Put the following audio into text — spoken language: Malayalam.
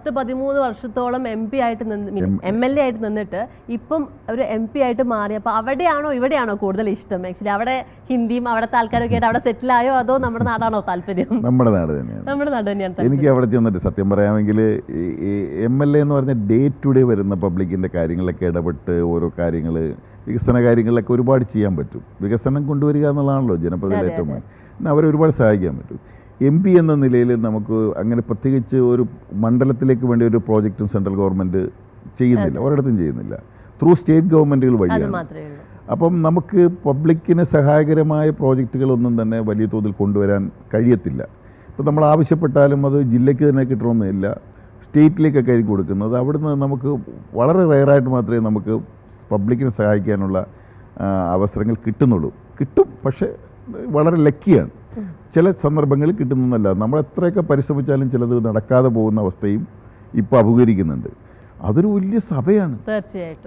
10-13 വർഷത്തോളം MP ആയിട്ട് MLA ആയിട്ട് നിന്നിട്ട് ഇപ്പം ഒരു MP ആയിട്ട് മാറി. അപ്പോൾ അവിടെയാണോ ഇവിടെയാണോ കൂടുതൽ ഇഷ്ടം? ആക്ച്വലി അവിടെ ഹിന്ദിയും അവിടുത്തെ ആൾക്കാരൊക്കെ ആയിട്ട് അവിടെ സെറ്റിൽ ആയോ അതോ നമ്മുടെ നാടാണോ താല്പര്യം? നമ്മുടെ നാട് തന്നെയാണ്. നമ്മുടെ നാട് തന്നെയാണ്. എനിക്ക് അവിടെ ചെന്നിട്ട് സത്യം പറയാമെങ്കിൽ MLA എന്ന് പറഞ്ഞാൽ ഡേ ടു ഡേ വരുന്ന പബ്ലിക്കിൻ്റെ കാര്യങ്ങളിലൊക്കെ ഇടപെട്ട് ഓരോ കാര്യങ്ങൾ വികസന കാര്യങ്ങളിലൊക്കെ ഒരുപാട് ചെയ്യാൻ പറ്റും. വികസനം കൊണ്ടുവരിക എന്നുള്ളതാണല്ലോ ജനപ്രതിനിധിയുടെ ഏറ്റവും പിന്നെ അവരെ ഒരുപാട് സഹായിക്കാൻ പറ്റും. MP എന്ന നിലയിൽ നമുക്ക് അങ്ങനെ പ്രത്യേകിച്ച് ഒരു മണ്ഡലത്തിലേക്ക് വേണ്ടി ഒരു പ്രോജക്റ്റും സെൻട്രൽ ഗവൺമെൻറ് ചെയ്യുന്നില്ല, ഒരിടത്തും ചെയ്യുന്നില്ല. ത്രൂ സ്റ്റേറ്റ് ഗവൺമെൻറ്റുകൾ വഴിയാണ്. അപ്പം നമുക്ക് പബ്ലിക്കിന് സഹായകരമായ പ്രോജക്റ്റുകളൊന്നും തന്നെ വലിയ തോതിൽ കൊണ്ടുവരാൻ കഴിയത്തില്ല. ഇപ്പോൾ നമ്മൾ ആവശ്യപ്പെട്ടാലും അത് ജില്ലയ്ക്ക് തന്നെ കിട്ടണമെന്നില്ല, സ്റ്റേറ്റിലേക്കൊക്കെ ആയിരിക്കും കൊടുക്കുന്നത്. അവിടുന്ന് നമുക്ക് വളരെ റെയറായിട്ട് മാത്രമേ നമുക്ക് പബ്ലിക്കിനെ സഹായിക്കാനുള്ള അവസരങ്ങൾ കിട്ടുന്നുള്ളൂ. കിട്ടും, പക്ഷേ വളരെ ലക്കിയാണ്. ചില സന്ദർഭങ്ങളിൽ കിട്ടുന്നതല്ല. നമ്മൾ എത്രയൊക്കെ പരിശ്രമിച്ചാലും ചിലത് നടക്കാതെ പോകുന്ന അവസ്ഥയും ഇപ്പോൾ അഭിമുഖീകരിക്കുന്നുണ്ട്. അതൊരു വലിയ സഭയാണ്. തീർച്ചയായിട്ടും.